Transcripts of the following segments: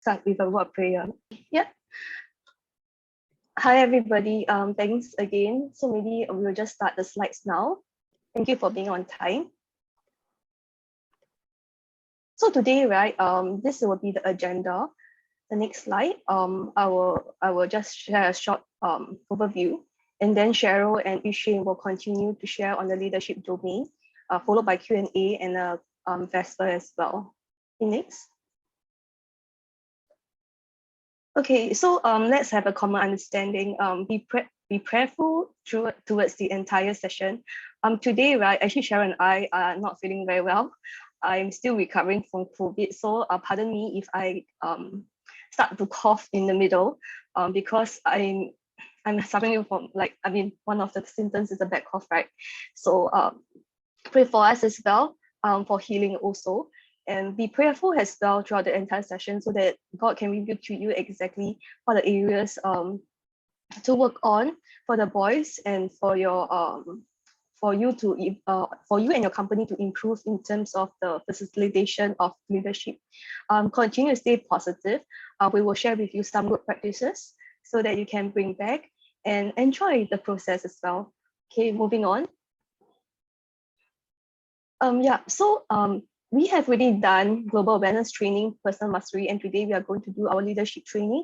start with a word prayer. Yeah. Hi, everybody. Thanks again. So maybe we'll just start the slides now. Thank you for being on time. So today, right, this will be the agenda. The next slide, I will just share a short overview, and then Cheryl and Yushin will continue to share on the leadership domain, followed by Q&A and Vesper as well. Next. Okay, so let's have a common understanding. Be prayerful towards the entire session. Today, right, actually Cheryl and I are not feeling very well. I'm still recovering from COVID, so pardon me if I start to cough in the middle, because I'm suffering from, like, one of the symptoms is a bad cough, right? So pray for us as well, for healing also. And be prayerful as well throughout the entire session so that God can reveal to you exactly what the areas to work on for the boys and for your for you and your company to improve in terms of the facilitation of leadership. Continue to stay positive. We will share with you some good practices so that you can bring back and enjoy the process as well. Okay, moving on. We have already done global awareness training, personal mastery, and today we are going to do our leadership training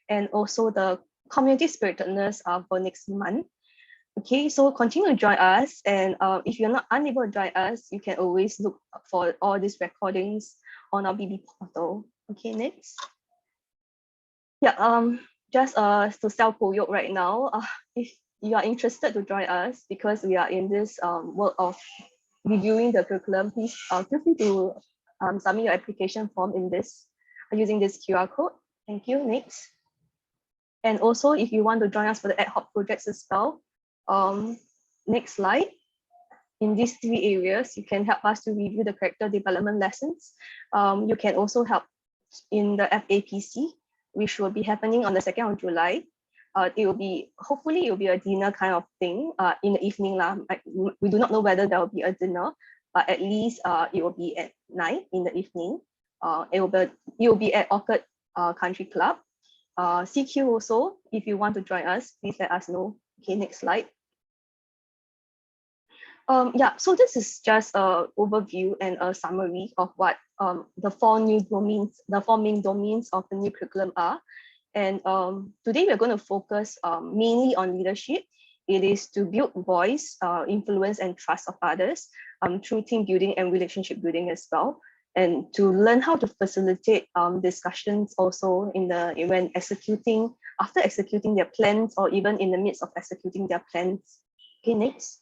and also the community spiritedness for next month. Okay, so continue to join us, and if you're not unable to join us, you can always look for all these recordings on our BB portal. Okay, next. Yeah, just to self-promote right now, if you are interested to join us, because we are in this work of reviewing the curriculum, please feel free to submit your application form in this using this QR code. Thank you. Next. And also, if you want to join us for the ad hoc projects as well, next slide. In these three areas, you can help us to review the character development lessons. You can also help in the FAPC, which will be happening on the 2nd of July. It will be, hopefully it will be a dinner kind of thing in the evening. We do not know whether there will be a dinner, but at least it will be at night in the evening. It will be at Orchid Country Club. CQ also, if you want to join us, please let us know. Okay, next slide. So this is just an overview and a summary of what the four main domains of the new curriculum are. And today we're going to focus mainly on leadership. It is to build voice, influence, and trust of others through team building and relationship building as well. And to learn how to facilitate discussions also after executing their plans, or even in the midst of executing their plans. Okay, next.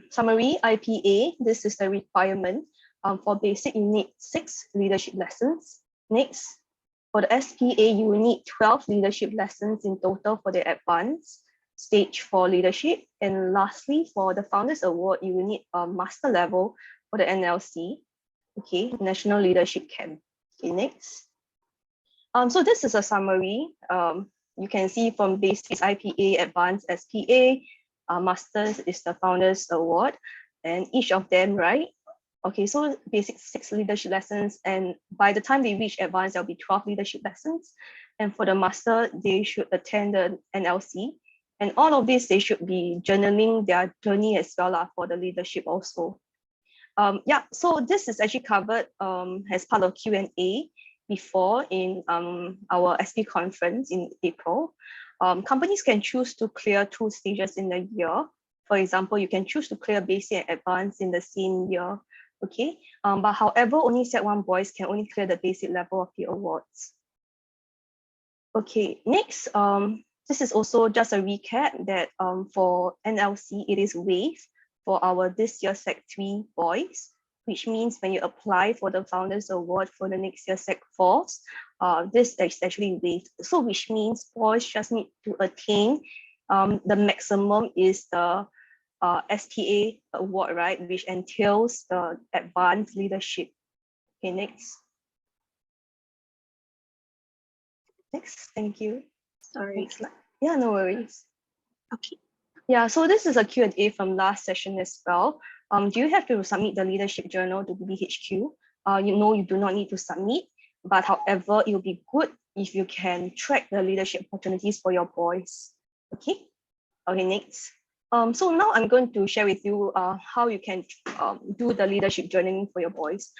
Summary, IPA, this is the requirement for basic, you need 6 leadership lessons. Next. For the SPA, you will need 12 leadership lessons in total for the advanced stage for leadership. And lastly, for the Founders Award, you will need a master level for the NLC, okay, National Leadership Camp. Okay, next. So this is a summary. You can see from basics, IPA, advanced SPA, masters is the Founders Award, and each of them, right? Okay, so basic 6 leadership lessons, and by the time they reach advanced, there'll be 12 leadership lessons. And for the master, they should attend the NLC. And all of this, they should be journaling their journey as well for the leadership also. So this is actually covered as part of Q&A before in our SP conference in April. Companies can choose to clear 2 stages in a year. For example, you can choose to clear basic and advanced in the same year. Okay, but however, only Set 1 boys can only clear the basic level of the awards. Okay, next, this is also just a recap that for NLC, it is waived for our this year Sec 3 boys, which means when you apply for the Founders Award for the next year Sec 4s, this is actually waived. So which means boys just need to attain the maximum is the SPA award, right, which entails the advanced leadership. Okay, next. Next, thank you. Sorry. Next slide. Yeah, no worries. Okay. Yeah, so this is a Q&A from last session as well. Do you have to submit the leadership journal to BBHQ? You do not need to submit. But however, it will be good if you can track the leadership opportunities for your boys. Okay, next. So now I'm going to share with you how you can do the leadership journaling for your boys.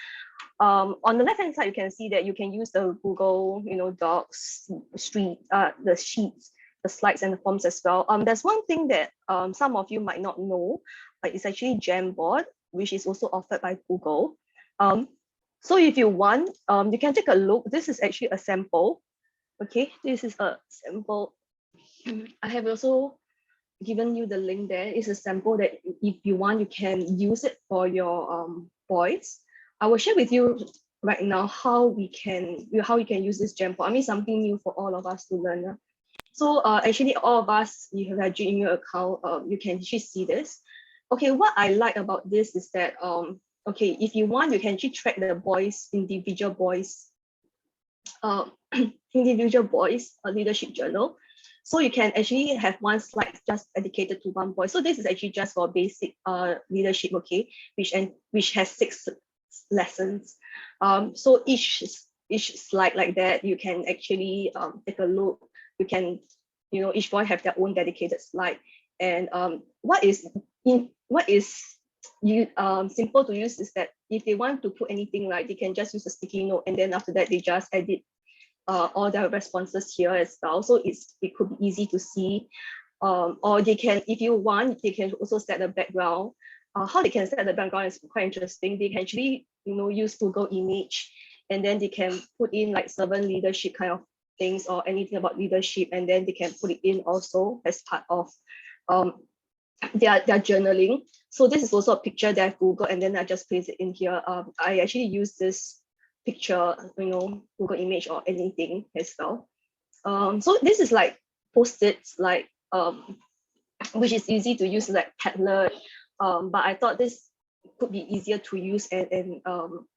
On the left-hand side, you can see that you can use the Google, Docs, the sheets, the slides, and the forms as well. There's one thing that some of you might not know, but it's actually Jamboard, which is also offered by Google. So if you want, you can take a look. This is actually a sample. Okay, this is a sample. I have also given you the link there. It's a sample that if you want, you can use it for your boys. I will share with you right now how you can use this Jamboard. I mean, something new for all of us to learn. So actually, all of us, you have a Gmail account. You can actually see this. Okay, what I like about this is that okay, if you want, you can actually track the boys, individual boys leadership journal. So you can actually have one slide just dedicated to one boy. So this is actually just for basic leadership, okay, which has 6 lessons. So each slide like that, you can actually take a look. You can, each boy have their own dedicated slide. And what is simple to use is that if they want to put anything, like they can just use a sticky note, and then after that they just edit all their responses here as well. So it could be easy to see. Or they can, if you want, they can also set the background. How they can set the background is quite interesting. They can actually, use Google image, and then they can put in like servant leadership kind of things or anything about leadership, and then they can put it in also as part of their journaling. So this is also a picture that I've Googled, and then I just place it in here. I actually use this picture, Google image or anything as well. So this is like post-its, like which is easy to use, like Padlet. But I thought this could be easier to use and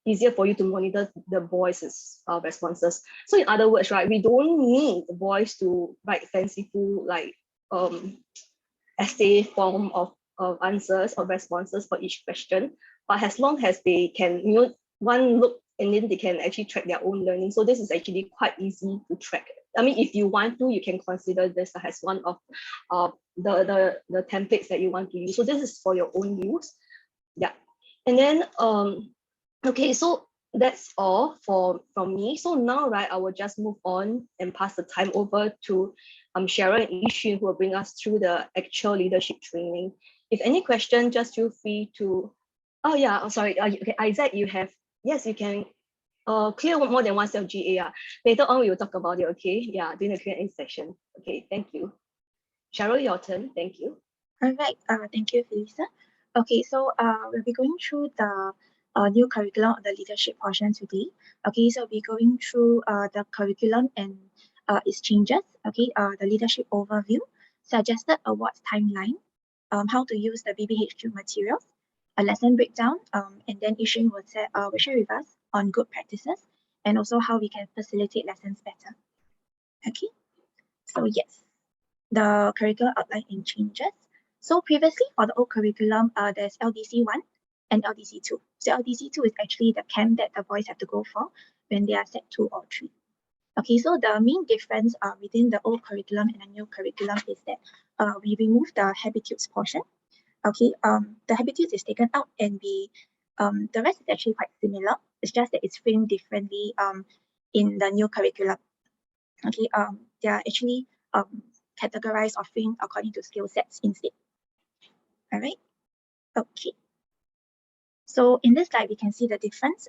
easier for you to monitor the boys' responses. So in other words, right, we don't need the boys to write fanciful like essay form of answers or responses for each question, but as long as they can, one look, and then they can actually track their own learning. So this is actually quite easy to track. I mean, if you want to, you can consider this as one of the templates that you want to use. So this is for your own use. Yeah. And then okay, so that's all from me. So now, right, I will just move on and pass the time over to Cheryl and Yixun, who will bring us through the actual leadership training. If any question, just feel free to. Oh yeah, oh, sorry. Okay, Isaac, you have, yes, you can clear more than one self GA. Later on, we will talk about it. Okay, yeah, during the Q&A session. Okay, thank you. Cheryl, your turn. Thank you. All right. Thank you, Felisa. Okay, so we'll be going through the new curriculum of the leadership portion today. Okay, so we'll be going through the curriculum and its changes. Okay, the leadership overview, suggested awards timeline, how to use the BBHQ materials, a lesson breakdown, and then Yixun will share with us on good practices and also how we can facilitate lessons better. Okay, so yes, the curriculum outline and changes. So previously for the old curriculum, there's LDC1 and LDC2. So LDC2 is actually the camp that the boys have to go for when they are set 2 or 3. Okay, so the main difference within the old curriculum and the new curriculum is that we remove the habitudes portion. Okay, the habitudes is taken out, and the rest is actually quite similar. It's just that it's framed differently in the new curriculum. Okay, they are actually categorized or framed according to skill sets instead. All right. Okay. So in this slide, we can see the difference.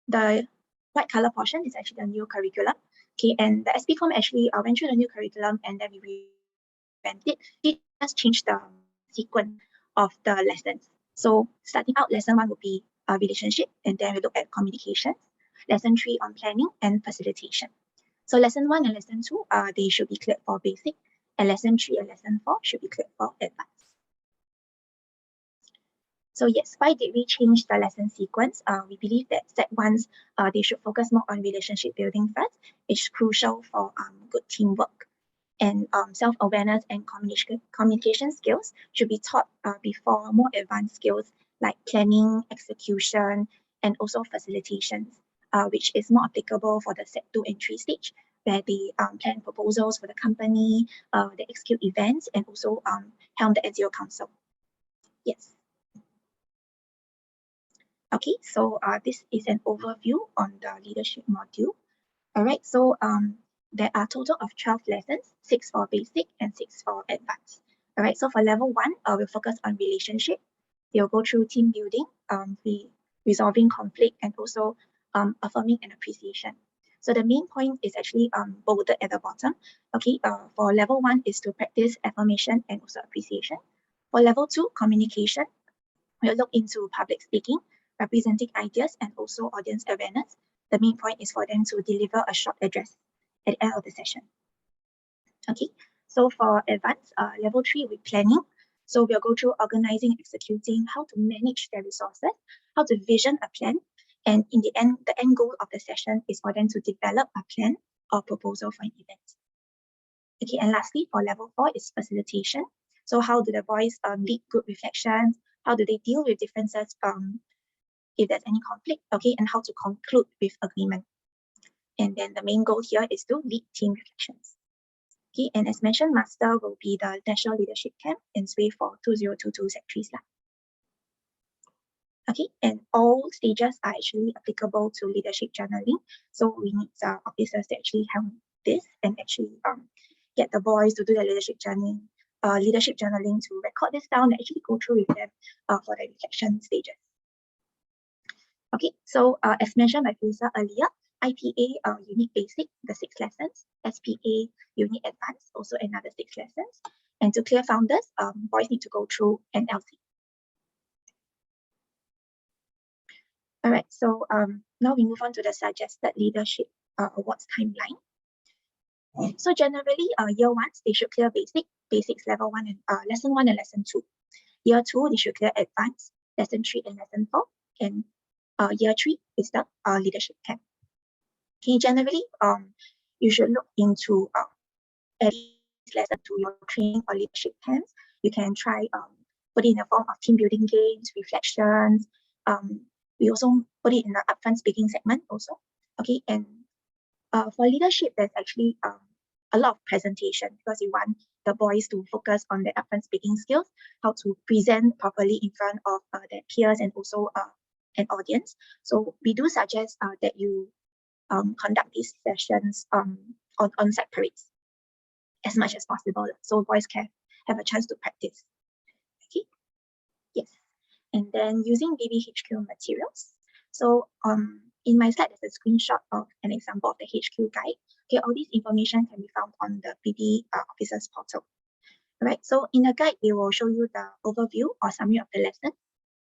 The white color portion is actually the new curriculum. Okay, and the SP form actually went through the new curriculum, and then we revamped it. It just changed the sequence of the lessons. So starting out, lesson 1 would be relationship, and then we look at communications. Lesson 3 on planning and facilitation. So lesson 1 and lesson 2, they should be cleared for basic, and lesson 3 and lesson 4 should be cleared for advanced. So yes, why did we change the lesson sequence? We believe that set 1s, they should focus more on relationship building first. It's crucial for good teamwork, and self-awareness and communication skills should be taught before more advanced skills like planning, execution, and also facilitation which is more applicable for the set 2 and 3 stage, where they plan proposals for the company, they execute events, and also helm the NCO Council. Yes. Okay, so this is an overview on the leadership module. All right, so there are a total of 12 lessons, 6 for basic and 6 for advanced. All right, so for level 1, we'll focus on relationship. They'll go through team building, resolving conflict, and also affirming and appreciation. So the main point is actually bolded at the bottom. Okay, for level 1 is to practice affirmation and also appreciation. For level 2, communication, we'll look into public speaking, representing ideas, and also audience awareness. The main point is for them to deliver a short address at the end of the session. Okay, so for advanced level 3 with planning, so we'll go through organizing, executing, how to manage their resources, how to vision a plan, and in the end goal of the session is for them to develop a plan or proposal for an event. Okay, and lastly, for level 4 is facilitation. So how do the boys lead group reflections? How do they deal with differences if there's any conflict? Okay, and how to conclude with agreement. And then the main goal here is to lead team reflections. Okay, and as mentioned, master will be the National Leadership Camp in Sway for 2022 Sec 3s. Okay, and all stages are actually applicable to leadership journaling. So we need officers to actually help this and actually get the boys to do the leadership journaling to record this down and actually go through with them for the reflection stages. Okay, so as mentioned by Filisa earlier, IPA unit basic, the 6 lessons, SPA unit advanced, also another 6 lessons. And to clear founders, boys need to go through an LC. All right, so now we move on to the suggested leadership awards timeline. So generally, year 1, they should clear basics level 1 and lesson 1 and lesson 2. Year 2, they should clear advanced, lesson 3 and lesson 4. And year 3 is the leadership camp. Okay, generally, you should look into at least lesson 2 your training or leadership camps. You can try put it in the form of team building games, reflections. We also put it in the upfront speaking segment also. Okay, and for leadership, there's actually a lot of presentation because we want the boys to focus on their upfront speaking skills, how to present properly in front of their peers and also an audience. So we do suggest that you conduct these sessions on site parades as much as possible, so boys can have a chance to practice. Okay, yes, and then using BBHQ materials. So in my slide, there's a screenshot of an example of the HQ guide. Okay, all this information can be found on the BB officers portal. All right, so in the guide, they will show you the overview or summary of the lesson.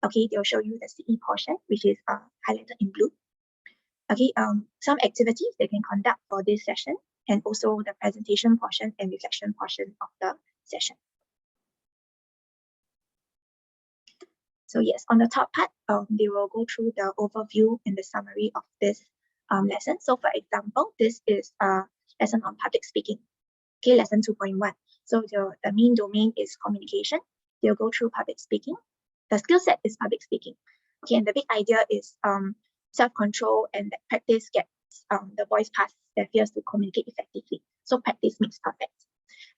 Okay, they'll show you the CE portion, which is highlighted in blue. Okay, some activities they can conduct for this session, and also the presentation portion and reflection portion of the session. So yes, on the top part, they will go through the overview and the summary of this lesson. So for example, this is a lesson on public speaking. Okay, lesson 2.1. So the main domain is communication. They'll go through public speaking. The skill set is public speaking. Okay, and the big idea is self-control, and that practice gets the boys past their fears to communicate effectively. So practice makes perfect.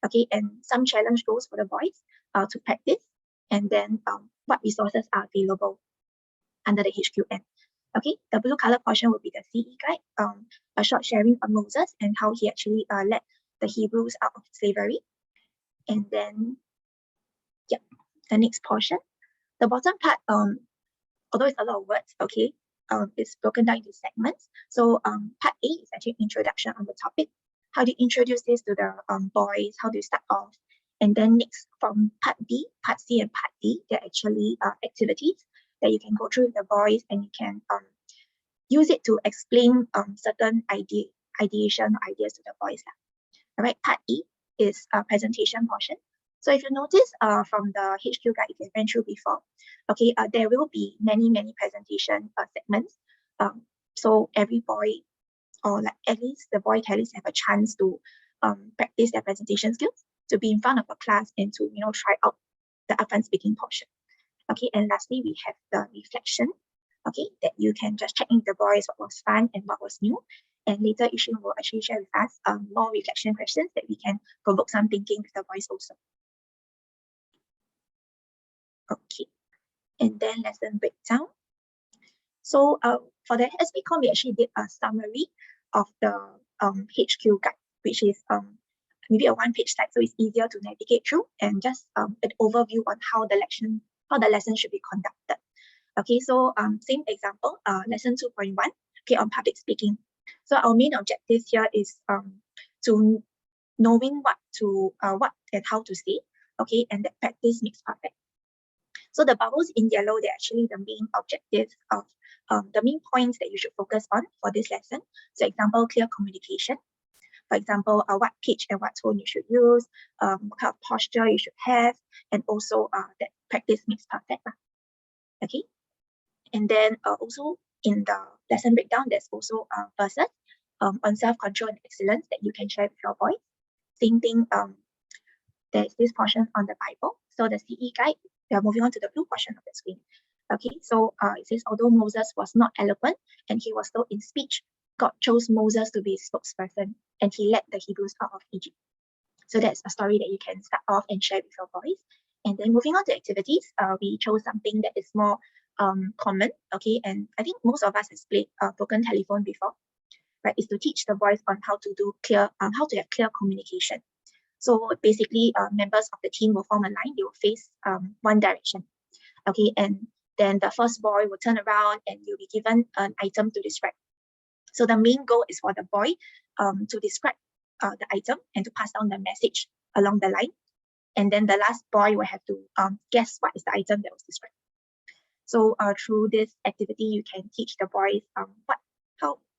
Okay, and some challenge goals for the boys to practice, and then what resources are available under the HQM. Okay, the blue color portion will be the CE guide, a short sharing of Moses and how he actually led the Hebrews out of slavery. And then, yeah, the next portion. The bottom part, although it's a lot of words, okay, it's broken down into segments. So part A is actually introduction on the topic. How do you introduce this to the boys? How do you start off? And then next, from part B, part C, and part D, they're actually activities that you can go through with the boys, and you can use it to explain certain ideation or ideas to the boys. All right, part E is a presentation portion. So if you notice from the HQ guide, if you've been through before, okay, there will be many presentation segments. So every boy, or like at least the boy can at least have a chance to practice their presentation skills, to be in front of a class and to try out the upfront speaking portion. Okay, and lastly we have the reflection. Okay, that you can just check in with the boys what was fun and what was new. And later, Ishin will actually share with us more reflection questions that we can provoke some thinking with the boys also. Okay, and then lesson breakdown. So for the SBCom, we actually did a summary of the HQ guide, which is maybe a one-page slide, so it's easier to navigate through, and just an overview on how the lesson should be conducted. Okay, so same example, lesson 2.1, okay, on public speaking. So our main objective here is to knowing what and how to say, okay, and that practice makes perfect. So the bubbles in yellow, they're actually the main objectives of the main points that you should focus on for this lesson. So example, clear communication. For example, what pitch and what tone you should use, what kind of posture you should have, and also that practice makes perfect. Okay. And then also in the lesson breakdown, there's also verses on self-control and excellence that you can share with your boys. Same thing, there's this portion on the Bible. So the CE guide, we are moving on to the blue portion of the screen. Okay, so it says, although Moses was not eloquent and he was slow in speech, God chose Moses to be his spokesperson and he led the Hebrews out of Egypt. So that's a story that you can start off and share with your boys. And then moving on to activities, we chose something that is more common, okay, and I think most of us has played broken telephone before, right? Is to teach the boys on how to have clear communication. So basically, members of the team will form a line. They will face one direction, okay, and then the first boy will turn around and you'll be given an item to describe. So the main goal is for the boy to describe the item and to pass down the message along the line. And then the last boy will have to guess what is the item that was described. So through this activity, you can teach the boys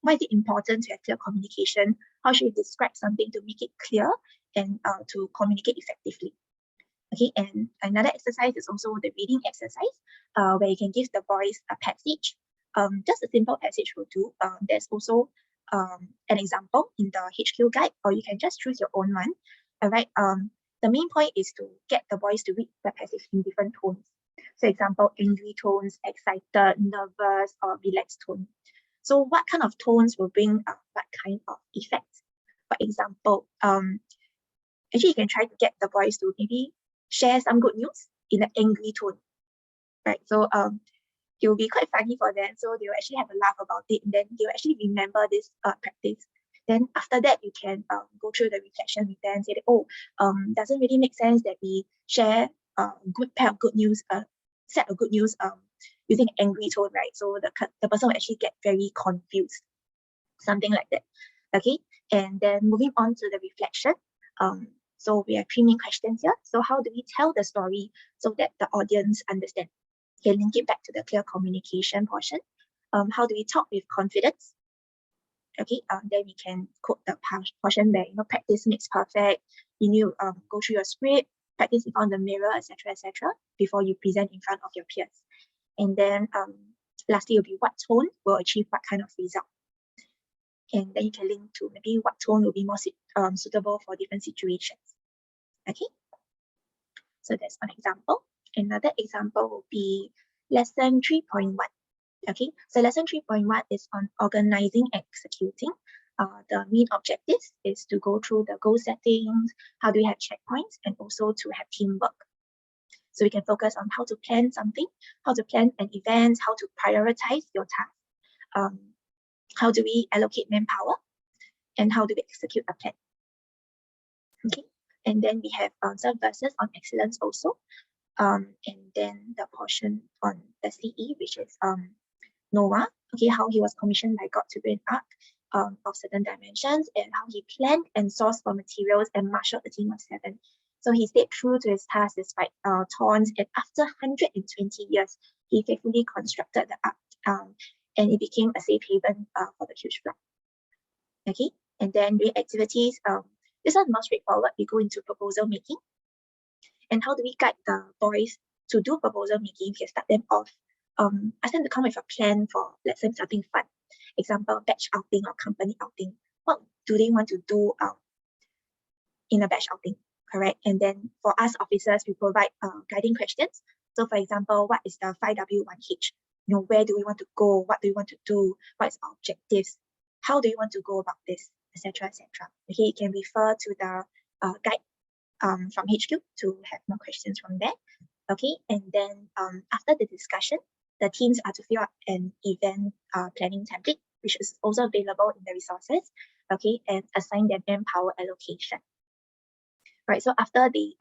why is it important to have clear communication? How should you describe something to make it clear and to communicate effectively? Okay, and another exercise is also the reading exercise, where you can give the boys a passage. Just a simple passage will do. There's also an example in the HQ guide, or you can just choose your own one. All right. The main point is to get the boys to read the passage in different tones. So example, angry tones, excited, nervous, or relaxed tone. So what kind of tones will bring what kind of effects? For example, actually you can try to get the boys to maybe share some good news in an angry tone, right? So it will be quite funny for them. So they will actually have a laugh about it, and then they will actually remember this practice. Then after that, you can go through the reflection with them, say that, oh, doesn't really make sense that we share a good pair of good news, set of good news using angry tone, right? So the person will actually get very confused, something like that. Okay, and then moving on to the reflection. So we have 3 main questions here. So how do we tell the story so that the audience understand? Okay, link it back to the clear communication portion. How do we talk with confidence? Okay, then we can quote the portion where, practice makes perfect. You need to go through your script, practice in front of the mirror, etc., before you present in front of your peers. And then lastly will be what tone will achieve what kind of result. And then you can link to maybe what tone will be more suitable for different situations. Okay, so that's one example. Another example will be lesson 3.1. Okay, so lesson 3.1 is on organizing and executing. The main objective is to go through the goal settings, how do we have checkpoints, and also to have teamwork. So we can focus on how to plan something, how to plan an event, how to prioritize your task, how do we allocate manpower, and how do we execute a plan. Okay, and then we have some verses on excellence also, and then the portion on the CE, which is Noah, okay, how he was commissioned by God to build an ark of certain dimensions, and how he planned and sourced for materials and marshaled a team of 7. So he stayed true to his task despite taunts, and after 120 years, he faithfully constructed the ark, and it became a safe haven for the huge flood. Okay, and then doing activities, this one is more straightforward. We go into proposal making. And how do we guide the boys to do proposal making? We can start them off. Ask them to come with a plan for, let's say, something fun. Example, batch outing or company outing. What do they want to do in a batch outing, correct? And then for us officers, we provide guiding questions. So for example, what is the 5W1H? where do we want to go, what do we want to do, what is our objectives, how do you want to go about this, etc., etc. Okay, you can refer to the guide from HQ to have more questions from there. Okay, and then after the discussion, the teams are to fill out an event planning template, which is also available in the resources. Okay, and assign their manpower allocation. Right, so after they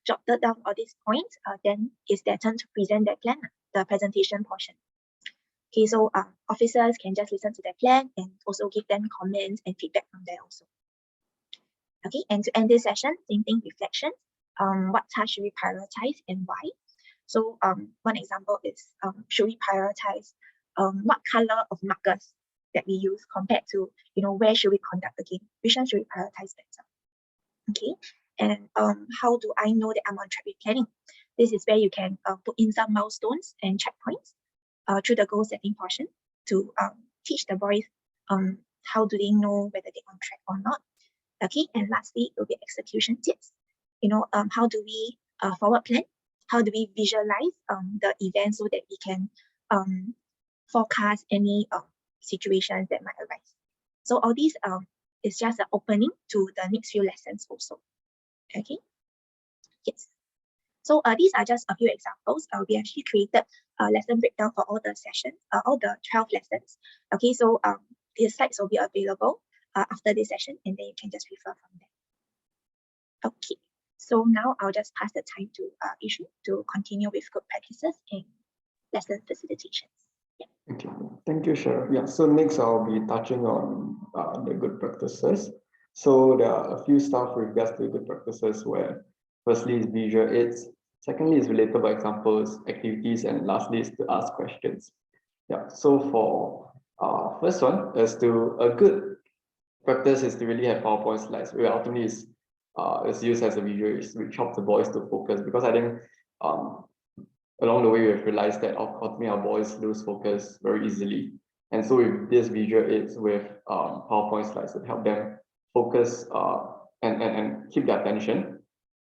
jotted down all these points, then it's their turn to present their plan, the presentation portion. Okay, so officers can just listen to their plan and also give them comments and feedback from there also. Okay, and to end this session, same thing, reflection. What tasks should we prioritize and why? So one example is, should we prioritize what color of markers that we use compared to, where should we conduct the game? Which one should we prioritize better? Okay, and how do I know that I'm on track with planning? This is where you can put in some milestones and checkpoints through the goal setting portion to teach the boys how do they know whether they're on track or not. Okay, and lastly, it will be execution tips. How do we forward plan? How do we visualize the event so that we can forecast any situations that might arise? So all these is just an opening to the next few lessons also. Okay, yes. So these are just a few examples. We actually created a lesson breakdown for all the sessions, all the 12 lessons. Okay, so the slides will be available after this session, and then you can just refer from there. Okay, so now I'll just pass the time to Ishu to continue with good practices in lesson facilitations. Yeah. Okay, thank you, Cheryl. Yeah, so next I'll be touching on the good practices. So there are a few stuff with regards to good practices where firstly is visual aids, secondly is related by examples, activities, and lastly is to ask questions. Yeah, so for first one is to a good practice is to really have PowerPoint slides, where ultimately is used as a visual aids, which helps the boys to focus, because I think along the way we've realized that ultimately our boys lose focus very easily. And so with this visual aids with PowerPoint slides that help them focus and keep their attention.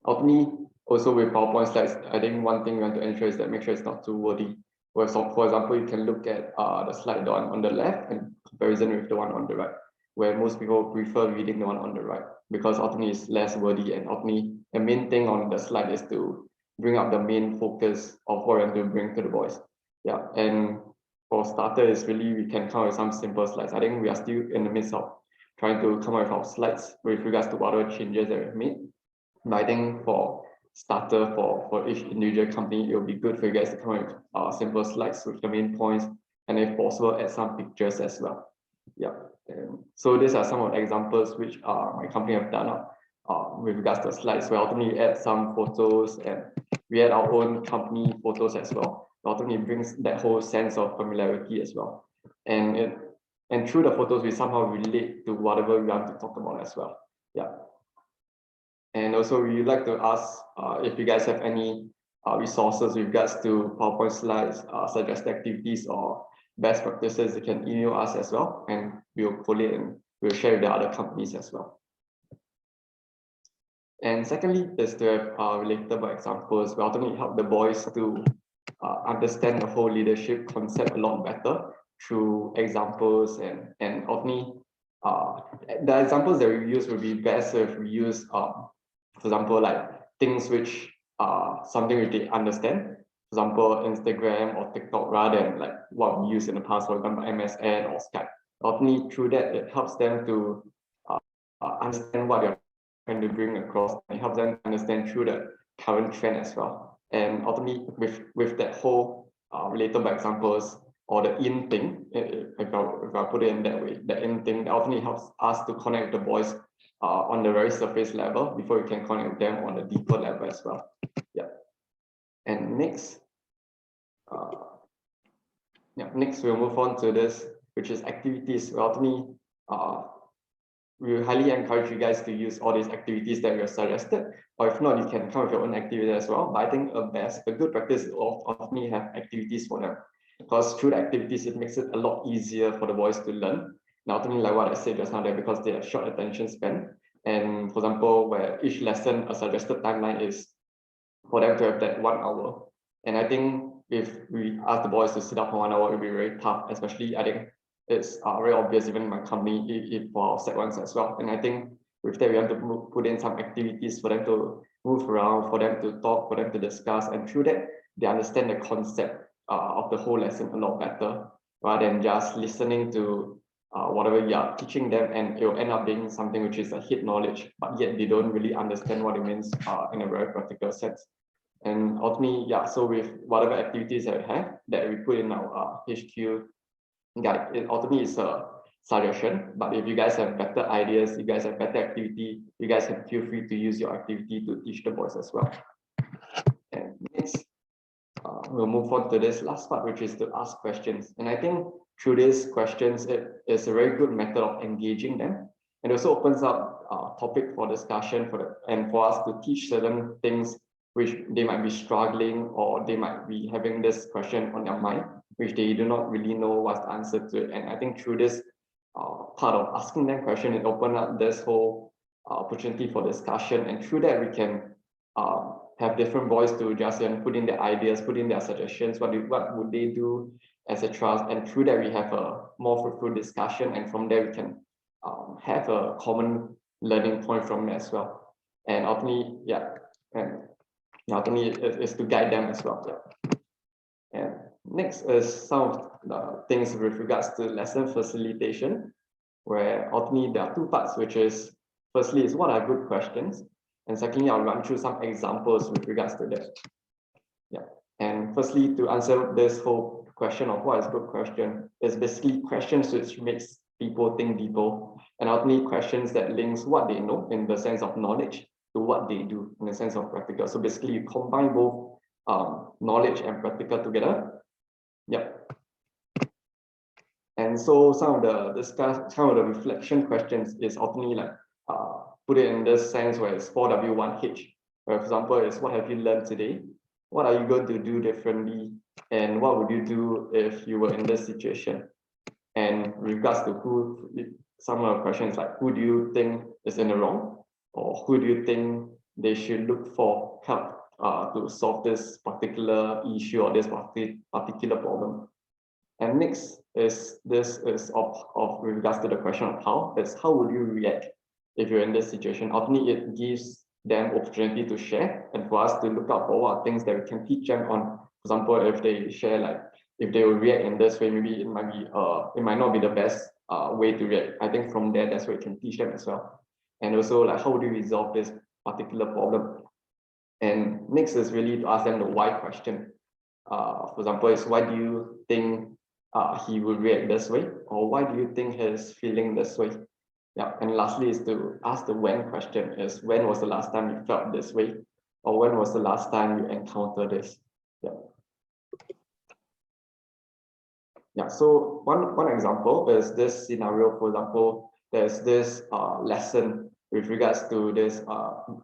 Ultimately, also with PowerPoint slides, I think one thing we want to ensure is that make sure it's not too wordy. For example, you can look at the slide on the left and comparison with the one on the right, where most people prefer reading the one on the right because ultimately it's less wordy, and ultimately the main thing on the slide is to bring up the main focus of what we're going to bring to the boys. Yeah, and for starters, really we can come up with some simple slides. I think we are still in the midst of trying to come up with our slides with regards to whatever changes that we've made. But I think for starter, for each individual company, it will be good for you guys to come up with simple slides with the main points, and if possible, add some pictures as well. Yeah, and so these are some of the examples which my company have done with regards to slides, where ultimately add some photos and we add our own company photos as well. It ultimately brings that whole sense of familiarity as well. And through the photos, we somehow relate to whatever we want to talk about as well. Yeah. And also, we would like to ask if you guys have any resources with regards to PowerPoint slides, suggested activities, or best practices. You can email us as well, and we'll collate and we'll share with the other companies as well. And secondly, is to have relatable examples. We ultimately help the boys to understand the whole leadership concept a lot better through examples, and ultimately the examples that we use will be best if we use for example, like things which are something which they understand, for example Instagram or TikTok, rather than like what we use in the past, for example MSN or Skype. Ultimately through that it helps them to understand what they're trying to bring across, and it helps them understand through the current trend as well. And ultimately with that whole relatable examples, or the in thing, if I put it in that way, the in thing ultimately helps us to connect the boys on the very surface level before we can connect them on a deeper level as well. Yeah. And next, next we'll move on to this, which is activities. Ultimately, we highly encourage you guys to use all these activities that we have suggested, or if not, you can come with your own activity as well. But I think a good practice is ultimately have activities for them, because through the activities, it makes it a lot easier for the boys to learn. Now, ultimately, like what I said just now, there, because they have short attention span, and for example, where each lesson, a suggested timeline is for them to have that 1 hour. And I think if we ask the boys to sit up for 1 hour, it'll be very tough, especially I think it's very obvious even in my company if for our set ones as well. And I think with that, we have to put in some activities for them to move around, for them to talk, for them to discuss, and through that, they understand the concept of the whole lesson a lot better, rather than just listening to whatever you are teaching them, and it will end up being something which is a hit knowledge, but yet they don't really understand what it means in a very practical sense. And ultimately, yeah, so with whatever activities that we have that we put in our HQ guide, it ultimately is a suggestion, but if you guys have better ideas, you guys have better activity, you guys can feel free to use your activity to teach the boys as well. And next, we'll move on to this last part, which is to ask questions. And I think through these questions, it is a very good method of engaging them. And also opens up a topic for discussion and for us to teach certain things which they might be struggling, or they might be having this question on their mind, which they do not really know what's the answer to it. And I think through this part of asking them question, it opens up this whole opportunity for discussion. And through that, we can have different boys to just put in their ideas, put in their suggestions, what would they do, etc. And through that, we have a more fruitful discussion, and from there we can have a common learning point from it as well. And ultimately, ultimately is to guide them as well. Yeah. And next is some of the things with regards to lesson facilitation, where ultimately there are two parts, which is firstly is what are good questions, and secondly I'll run through some examples with regards to that. Yeah. And firstly, to answer this whole question of what is good question, is basically questions which makes people think deeper, and ultimately questions that links what they know in the sense of knowledge to what they do in the sense of practical. So basically you combine both knowledge and practical together. Yep. And so some of the reflection questions is ultimately like put it in this sense where it's 4W1H, where for example is what have you learned today? What are you going to do differently? And what would you do if you were in this situation? And with regards to who, some of the questions like who do you think is in the wrong? Or who do you think they should look for help to solve this particular issue or this particular problem? And next is this is of with regards to the question of how, is how would you react if you're in this situation? Ultimately, it gives them opportunity to share and for us to look out for what things that we can teach them on. For example, if they share like if they will react in this way, maybe it might be it might not be the best way to react. I think from there, that's where we can teach them as well. And also like how would you resolve this particular problem? And next is really to ask them the why question. For example, is why do you think he would react this way, or why do you think he's feeling this way? Yeah. And lastly is to ask the when question, is when was the last time you felt this way, or when was the last time you encountered this? Yeah. Yeah. So one example is this scenario. For example, there's this lesson with regards to this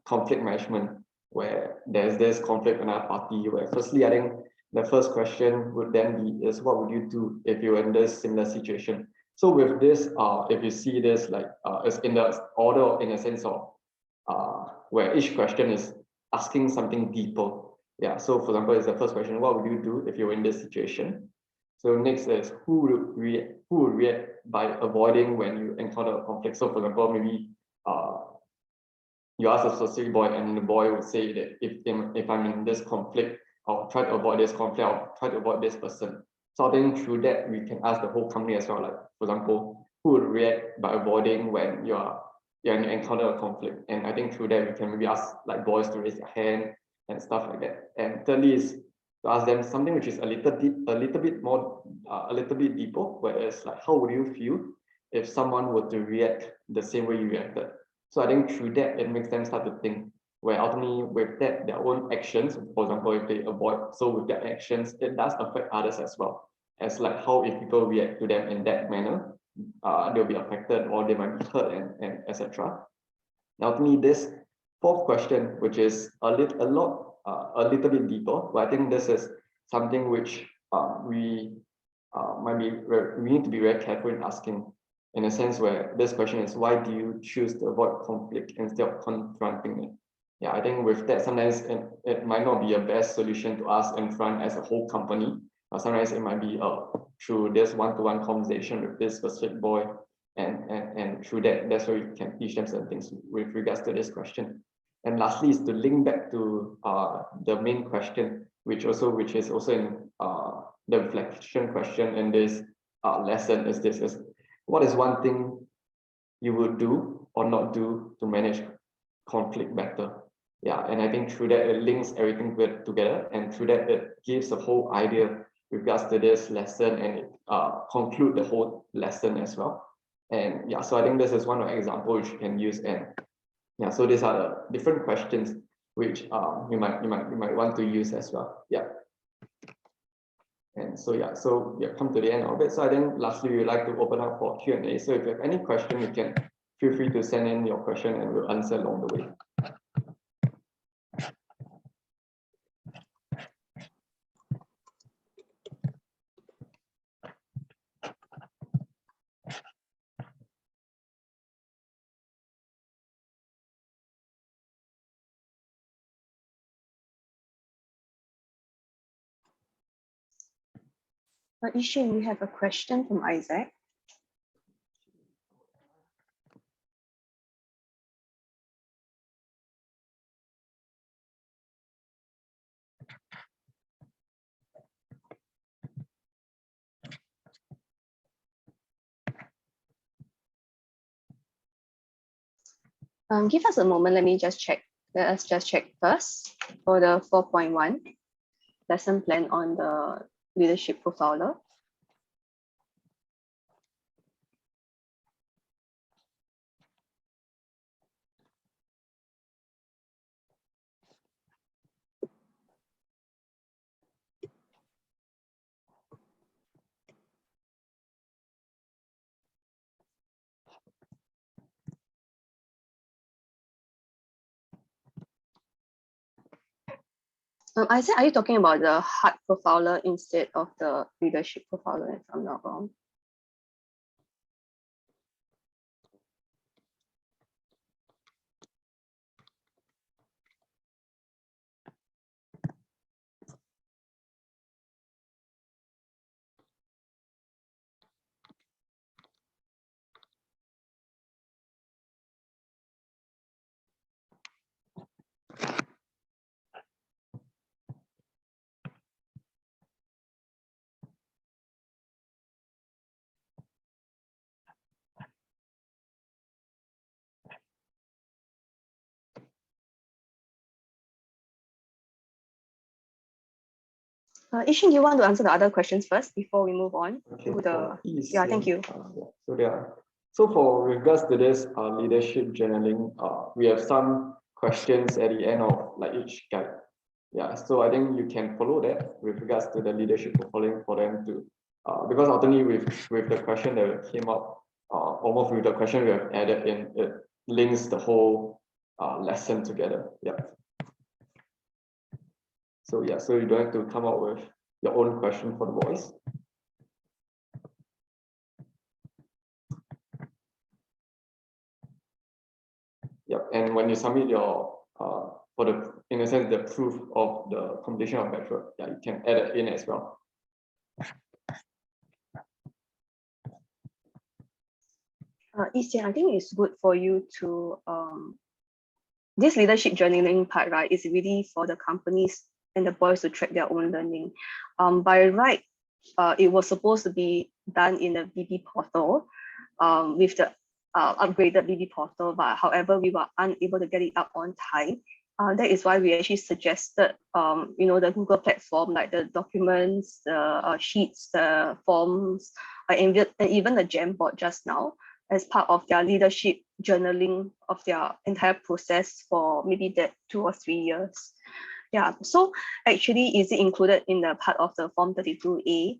conflict management, where there's this conflict in our party, where firstly, I think the first question would then be is what would you do if you were in this similar situation? So with this, if you see this like it's in the order in a sense of where each question is asking something deeper. Yeah. So for example, it's the first question, what would you do if you were in this situation? So next is who would react by avoiding when you encounter a conflict. So for example, maybe you ask a specific boy and the boy would say that if I'm in this conflict, I'll try to avoid this conflict, I'll try to avoid this person. So I think through that, we can ask the whole company as well, like, for example, who would react by avoiding when you encounter a conflict? And I think through that, we can maybe ask like boys to raise their hand and stuff like that. And thirdly is to ask them something which is a little bit deeper, where it's like, how would you feel if someone were to react the same way you reacted? So I think through that, it makes them start to think, where ultimately with that, their own actions, for example, if they avoid, so with their actions, it does affect others as well. As like how if people react to them in that manner, they'll be affected or they might be hurt and etc. Now to me, this fourth question, which is a little bit deeper, but I think this is something which we need to be very careful in asking, in a sense where this question is, why do you choose to avoid conflict instead of confronting it? yeah, I think with that, sometimes it might not be a best solution to us in front as a whole company. Sometimes it might be through this one-to-one conversation with this specific boy, and through that's where we can teach them certain things with regards to this question. And lastly, is to link back to the main question, which is also in the reflection question in this lesson is what is one thing you would do or not do to manage conflict better? Yeah, and I think through that it links everything together, and through that it gives a whole idea with regards to this lesson, and it conclude the whole lesson as well. And yeah, so I think this is one of the examples which you can use. And yeah, so these are the different questions which you might want to use as well. Yeah. And so yeah, so we have come to the end of it. So I think lastly, we'd like to open up for Q&A. So if you have any question, you can feel free to send in your question and we'll answer along the way. Ishin, we have a question from Isaac. Give us a moment. Let us just check first for the 4.1 lesson plan on the leadership profiler. Isaac, are you talking about the hard profiler instead of the leadership profiler, if I'm not wrong? Ishin, do you want to answer the other questions first before we move on to the? Yeah, thank you. So for regards to this leadership journaling, we have some questions at the end of like each guide. Yeah, so I think you can follow that with regards to the leadership profiling for them to, because ultimately with the question that came up, almost with the question we have added in, it links the whole lesson together. Yeah. So yeah, so you don't have to come up with your own question for the boys. Yep, and when you submit your for the, in a sense, the proof of the completion of bachelor, yeah, you can add it in as well. Isian, I think it's good for you to this leadership journaling part, right, is really for the companies and the boys to track their own learning. By right, it was supposed to be done in the BB portal with the upgraded BB portal, but however, we were unable to get it up on time. That is why we actually suggested, the Google platform, like the documents, the sheets, the forms, and even the Jamboard just now, as part of their leadership journaling of their entire process for maybe that 2 or 3 years. Yeah, so actually, is it included in the part of the Form 32A?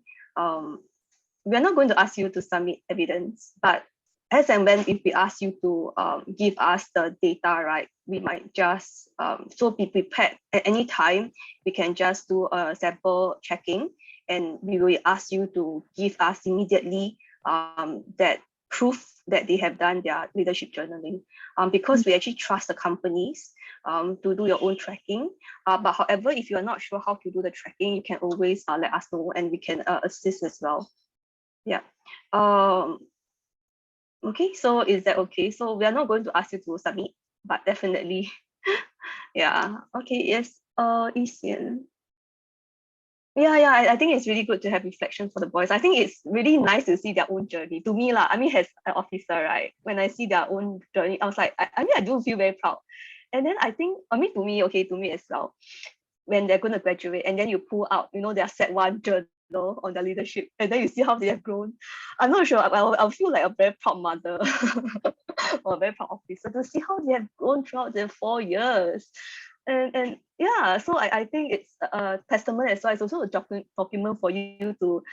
We're not going to ask you to submit evidence, but as and when if we ask you to give us the data, right, we might just, so be prepared at any time. We can just do a sample checking and we will ask you to give us immediately that proof that they have done their leadership journaling, because we actually trust the companies to do your own tracking. But however, if you are not sure how to do the tracking, you can always let us know and we can assist as well. Yeah. Okay, so is that okay? So we are not going to ask you to submit, but definitely. Yeah. Okay, yes. Isian. Yeah, I think it's really good to have reflection for the boys. I think it's really nice to see their own journey. To me, I mean, as an officer, right? When I see their own journey, I was like, I mean, I do feel very proud. And then I think, I mean, to me as well, when they're going to graduate, and then you pull out, their set one journal on their leadership, and then you see how they have grown. I'm not sure. I'll feel like a very proud mother or a very proud officer to see how they have grown throughout the 4 years. And yeah, so I think it's a testament as well. It's also a document for you to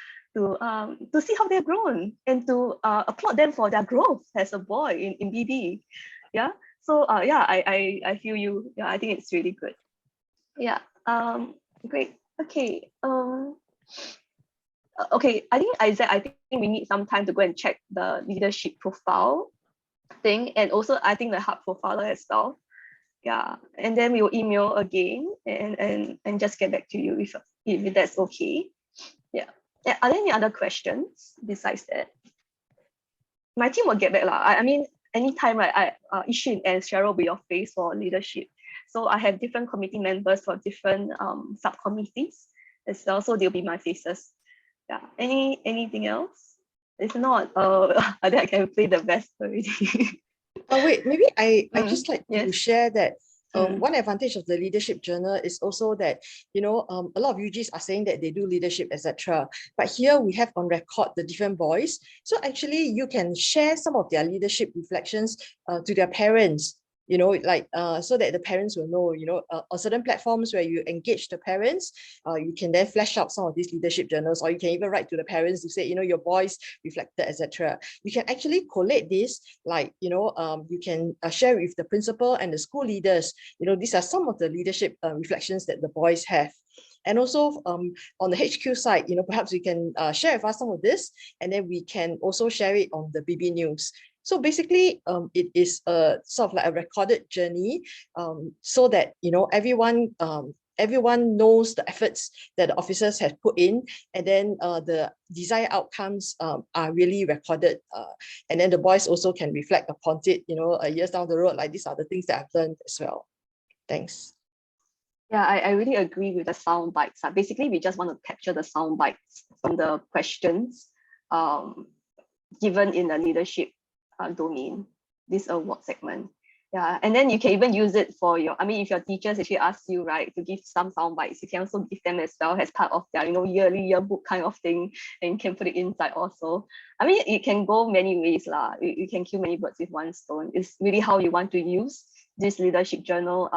see how they've grown and to applaud them for their growth as a boy in BB. Yeah. So yeah, I feel you. Yeah, I think it's really good. Yeah. Great. Okay. Okay. I think Isaac, I think we need some time to go and check the leadership profile thing, and also I think the hub profiler as well. Yeah, and then we will email again and just get back to you if that's okay. Yeah. Are there any other questions besides that? My team will get back lah. I mean, anytime, right? Ishin and Cheryl will be your face for leadership. So I have different committee members for different subcommittees as well. So they'll be my faces. Yeah. Anything else? If not, I think I can play the best already. Oh wait, maybe I just like to Yes. share that one advantage of the leadership journal is also that, a lot of UGs are saying that they do leadership, etc. But here we have on record the different boys. So actually you can share some of their leadership reflections to their parents, so that the parents will know, on certain platforms where you engage the parents, you can then flesh out some of these leadership journals, or you can even write to the parents to say, your boys reflected, etc. You can actually collate this, you can share with the principal and the school leaders. These are some of the leadership reflections that the boys have. And also on the HQ side, perhaps we can share with us some of this, and then we can also share it on the BB News. So basically, it is a sort of like a recorded journey, so that everyone knows the efforts that the officers have put in, and then the desired outcomes are really recorded, and then the boys also can reflect upon it, years down the road, like these are the things that I've learned as well. Thanks. Yeah, I really agree with the sound bites. Basically, we just want to capture the sound bites from the questions given in the leadership domain, this award segment. Yeah, and then you can even use it for if your teachers actually ask you, right, to give some sound bites, you can also give them as well as part of their, yearly yearbook kind of thing, and you can put it inside also. I mean, it can go many ways lah. You can kill many birds with one stone. It's really how you want to use this leadership journal.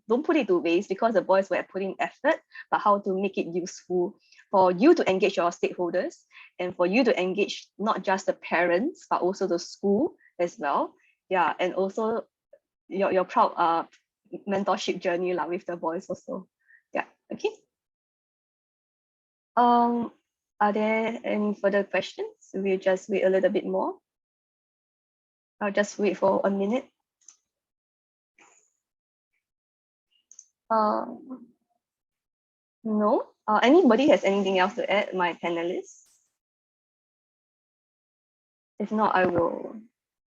Don't put it to waste, because the boys were putting effort, but how to make it useful for you to engage your stakeholders, and for you to engage not just the parents, but also the school as well. Yeah, and also your proud mentorship journey with the boys also. Yeah, okay. Are there any further questions? We'll just wait a little bit more. I'll just wait for a minute. No. Anybody has anything else to add, my panelists? If not, I will.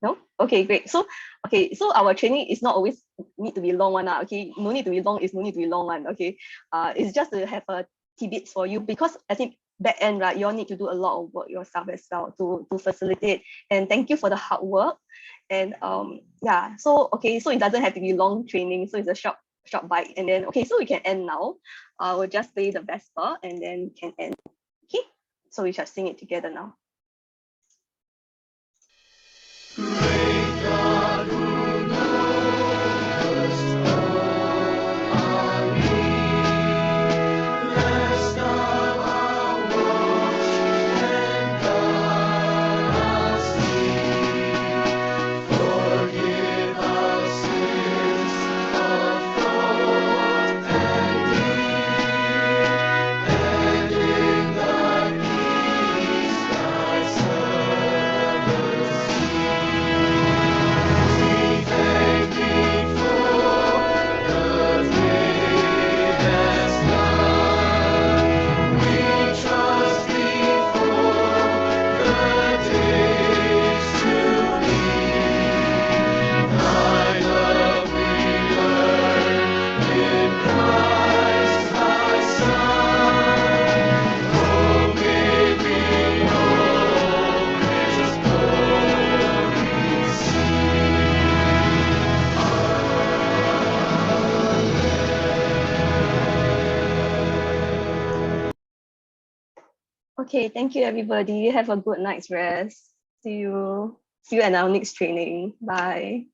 No? Okay, great. So our training is not always need to be long one. Okay, no need to be long is no need to be long one. Okay, it's just to have a tidbits for you, because I think back end, right, you all need to do a lot of work yourself as well to facilitate. And thank you for the hard work. And yeah, so okay, so it doesn't have to be long training. So it's a short bite, and then okay, so we can end now. We'll just play the Vesper and then we can end. Okay, so we shall sing it together now. Great God, who knowest all our need, bless thou our watch and guard us thee. Forgive our sins of thought and deed, and in thy peace Okay, thank you everybody. Have a good night's rest. See you at our next training. Bye.